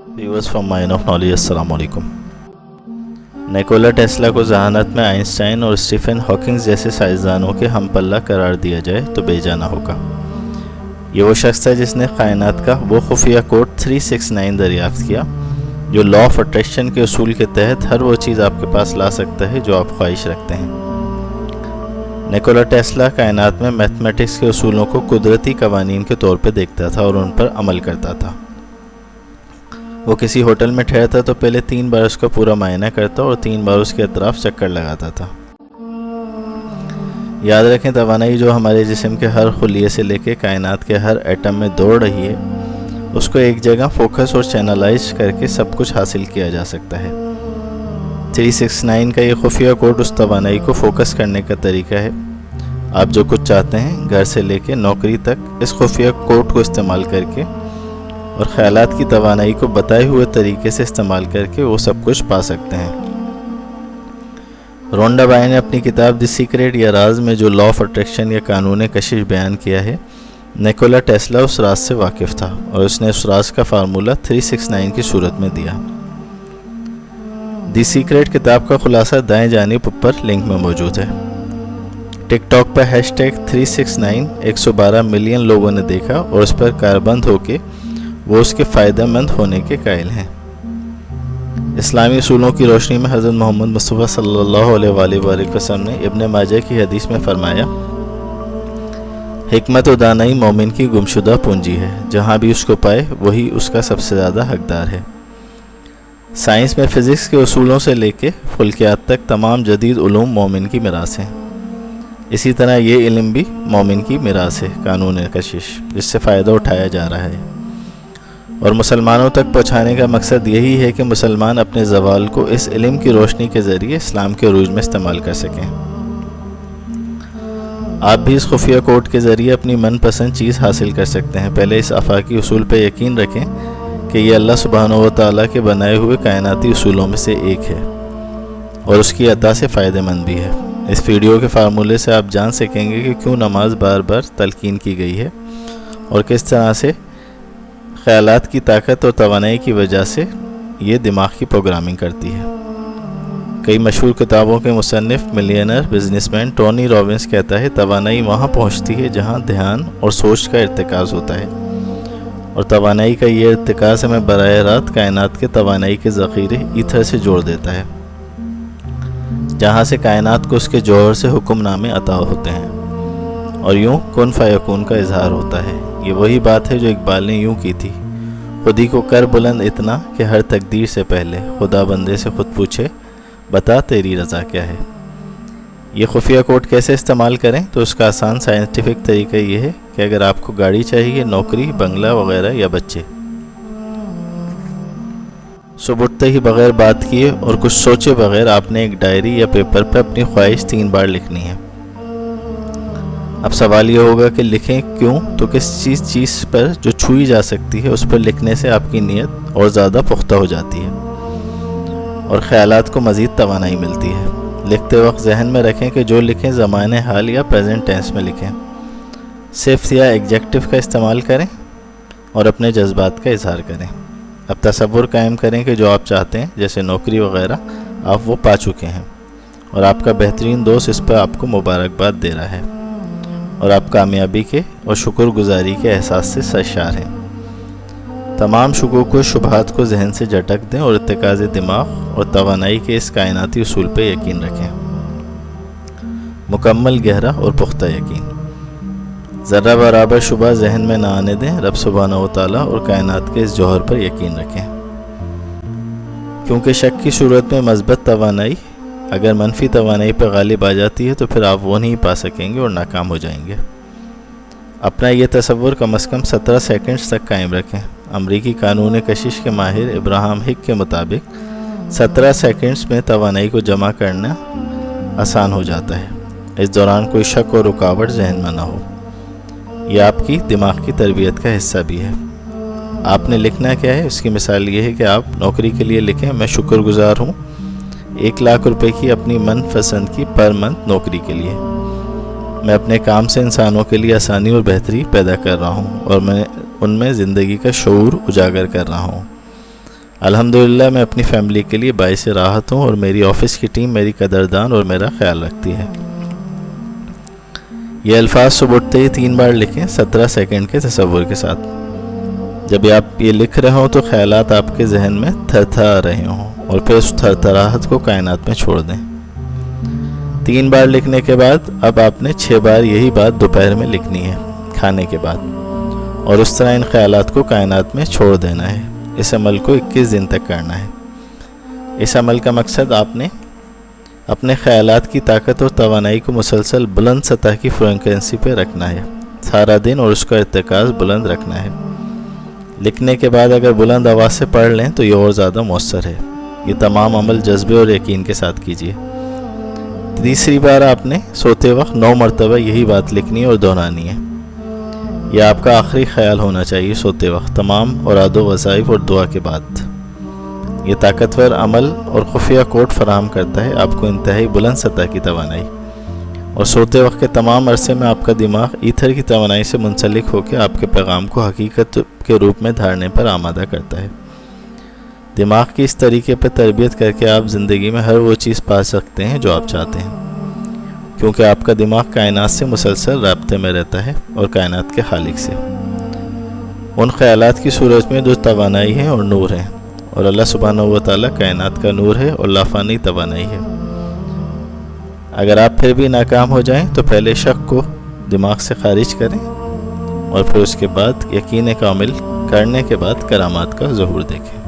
Viewers from mine of knowledge, अस्सलाम वालेकुम। Nikola Tesla को ज़हानत में आइंस्टाइन और स्टीफन हॉकिंग जैसे साइंसदानों के हम पल्ला करार दिया जाए तो बेजाना होगा। ये वो शख्स है जिसने कायनात का वो खुफिया कोड 369 दरियाफ्त किया जो लॉ ऑफ अट्रैक्शन के उसूल के तहत हर वो चीज़ आपके पास ला सकता है जो आप ख्वाहिश रखते हैं। निकोला टेस्ला कायनात में मैथमेटिक्स के उसूलों को कुदरती कवानीन के तौर पर देखता था और उन पर अमल करता था। वो किसी होटल में ठहरता तो पहले 3 बार उसका पूरा मायना करता और 3 बार उसके अतराफ चक्कर लगाता था। याद रखें, तवानाई जो हमारे जिस्म के हर खुलिये से लेकर कायनात के हर एटम में दौड़ रही है, उसको एक जगह फोकस और चैनलाइज करके सब कुछ हासिल किया जा सकता है। 369 का ये खुफिया कोड उस तवानाई को फोकस करने का तरीका है। आप जो कुछ चाहते हैं, घर से लेकर नौकरी तक, इस खुफिया कोड को इस्तेमाल करके और ख्यालात की तवानाई को बताए हुए तरीके से इस्तेमाल करके वो सब कुछ पा सकते हैं। रोंडा बाय ने अपनी किताब द सीक्रेट या राज में जो लॉ ऑफ अट्रैक्शन या कानून कशिश बयान किया है, निकोला टेस्ला उस राज से वाकिफ़ था और उसने उस राज का फार्मूला 369 की सूरत में दिया। द सीक्रेट किताब का खुलासा दाएं जानिब ऊपर लिंक में मौजूद है। टिकटॉक पर #369 112 मिलियन लोगों ने देखा और उस पर कारबंद होके वो उसके फ़ायदेमंद होने के कायल हैं। इस्लामी उसूलों की रोशनी में हज़रत मोहम्मद मुस्तफ़ा सल्लल्लाहु अलैहि वसल्लम ने इब्न माजा की हदीस में फरमाया, हिकमत और दानाई मोमिन की गुमशुदा पूंजी है, जहाँ भी उसको पाए वही उसका सबसे ज़्यादा हकदार है। साइंस में फ़िज़िक्स के उसूलों से लेके फल्कियात तक तमाम जदीद उलूम मोमिन की मिरास हैं। इसी तरह ये इल्म भी मोमिन की मिरास है, कानून कशिश, जिससे फ़ायदा उठाया जा रहा है और मुसलमानों तक पहुँचाने का मकसद यही है कि मुसलमान अपने ज़वाल को इस इल्म की रोशनी के ज़रिए इस्लाम के उरूज में इस्तेमाल कर सकें। आप भी इस खुफिया कोड के ज़रिए अपनी मनपसंद चीज़ हासिल कर सकते हैं। पहले इस आफाकी उसूल पर यकीन रखें कि यह अल्लाह सुब्हानहू व तआला के बनाए हुए कायनाती उसूलों में से एक है और उसकी अता से फ़ायदेमंद भी है। इस वीडियो के फार्मूले से आप जान सकेंगे कि क्यों नमाज बार बार तलकीन की गई है और किस तरह से ख्यालात की ताकत और तवानाई की वजह से ये दिमाग की प्रोग्रामिंग करती है। कई मशहूर किताबों के मुसन्निफ मिलियनर बिजनेसमैन टोनी रॉबिन्स कहता है, तवानाई वहाँ पहुँचती है जहाँ ध्यान और सोच का इर्तिकाज़ होता है और तवानाई का ये इर्तिकाज़ हमें बराह रास्त कायनात के तवानाई के ज़ख़ीरे ईथर से जोड़ देता है, जहाँ से कायनात को उसके जौहर से हुक्मनामे अता होते हैं और यूँ कुन फ़यकून का इजहार होता है। ये वही बात है जो इकबाल ने यूँ की थी, खुदी को कर बुलंद इतना कि हर तकदीर से पहले खुदा बंदे से खुद पूछे, बता तेरी रज़ा क्या है। ये खुफिया कोड कैसे इस्तेमाल करें, तो उसका आसान साइंटिफिक तरीका ये है कि अगर आपको गाड़ी चाहिए, नौकरी, बंगला वगैरह या बच्चे, सुबह उठते ही बग़ैर बात किए और कुछ सोचे बग़ैर आपने एक डायरी या पेपर पर अपनी ख्वाहिश 3 बार लिखनी है। अब सवाल ये होगा कि लिखें क्यों, तो किस चीज़ पर जो छुई जा सकती है उस पर लिखने से आपकी नीयत और ज़्यादा पुख्ता हो जाती है और ख़यालात को मज़ीद तवानाई मिलती है। लिखते वक्त जहन में रखें कि जो लिखें ज़माने हाल या प्रेजेंट टेंस में लिखें, सिफ्त या एग्जेक्टिव का इस्तेमाल करें और अपने जज्बात का इजहार करें। अब तसव्वुर कायम करें कि जो आप चाहते हैं, जैसे नौकरी वगैरह, आप वो पा चुके हैं और आपका बेहतरीन दोस्त इस पर आपको मुबारकबाद दे रहा है और आप कामयाबी के और शुक्रगुजारी के एहसास से सरशार हैं। तमाम शुकूक व शुबहात को जहन से झटक दें और इत्तेकाज़ दिमाग और तवानाई के इस कायनाती उसूल पर यकीन रखें। मुकम्मल, गहरा और पुख्ता यकीन। ज़र्रा बराबर शुबा जहन में ना आने दें। रब सुब्हानहू व तआला और कायनात के इस जौहर पर यकीन रखें, क्योंकि शक की सूरत में मस्बत तवानाई अगर मनफी तवानाई पर गालिब आ जाती है तो फिर आप वो नहीं पा सकेंगे और नाकाम हो जाएंगे। अपना ये तसव्वुर कम से कम 17 सेकंड्स तक कायम रखें। अमरीकी कानून कशिश के माहिर इब्राहिम हिक के मुताबिक 17 सेकंड्स में तवानाई को जमा करना आसान हो जाता है। इस दौरान कोई शक और रुकावट जहन में ना हो। यह आपकी दिमाग की तरबियत का हिस्सा भी है। आपने लिखना क्या है, उसकी मिसाल ये है कि आप नौकरी के लिए लिखें, मैं शुक्रगुजार हूँ 1 लाख रुपए की अपनी मनपसंद की पर मंथ नौकरी के लिए। मैं अपने काम से इंसानों के लिए आसानी और बेहतरी पैदा कर रहा हूँ और मैं उनमें ज़िंदगी का शऊर उजागर कर रहा हूँ। الحمدللہ میں اپنی فیملی کے لیے باعث راحت ہوں اور میری آفس کی ٹیم میری قدردان اور میرا خیال رکھتی ہے۔ یہ الفاظ صبح اٹھتے ہی 3 بار لکھیں 17 سیکنڈ کے تصور کے ساتھ۔ جب آپ یہ لکھ رہے ہوں تو خیالات آپ کے ذہن میں تھر تھرا رہے ہوں اور پھر اس تھر تھراہٹ کو کائنات میں چھوڑ دیں۔ 3 بار لکھنے کے بعد اب آپ نے 6 بار یہی بات دوپہر میں لکھنی ہے کھانے کے بعد، اور اس طرح ان خیالات کو کائنات میں چھوڑ دینا ہے۔ اس عمل کو 21 دن تک کرنا ہے۔ اس عمل کا مقصد آپ نے اپنے خیالات کی طاقت اور توانائی کو مسلسل بلند سطح کی فریکوینسی پہ رکھنا ہے، سارا دن، اور اس کا ارتکاز بلند رکھنا ہے۔ لکھنے کے بعد اگر بلند آواز سے پڑھ لیں تو یہ اور زیادہ مؤثر ہے۔ یہ تمام عمل جذبے اور یقین کے ساتھ کیجیے۔ تیسری بار آپ نے سوتے وقت 9 مرتبہ یہی بات لکھنی اور دہرانی ہے۔ یہ آپ کا آخری خیال ہونا چاہیے سوتے وقت، تمام اوراد و وظائف اور دعا کے بعد۔ یہ طاقتور عمل اور خفیہ کوڈ فراہم کرتا ہے آپ کو انتہائی بلند سطح کی توانائی، اور سوتے وقت کے تمام عرصے میں آپ کا دماغ ایتھر کی توانائی سے منسلک ہو کے آپ کے پیغام کو حقیقت کے روپ میں دھارنے پر آمادہ کرتا ہے۔ دماغ کی اس طریقے پر تربیت کر کے آپ زندگی میں ہر وہ چیز پا سکتے ہیں جو آپ چاہتے ہیں، کیونکہ آپ کا دماغ کائنات سے مسلسل رابطے میں رہتا ہے اور کائنات کے خالق سے۔ ان خیالات کی صورت میں جو توانائی ہے اور نور ہے، اور اللہ سبحانہ و تعالیٰ کائنات کا نور ہے اور لافانی توانائی ہے۔ اگر آپ پھر بھی ناکام ہو جائیں تو پہلے شک کو دماغ سے خارج کریں اور پھر اس کے بعد یقین کامل کرنے کے بعد کرامات کا ظہور دیکھیں۔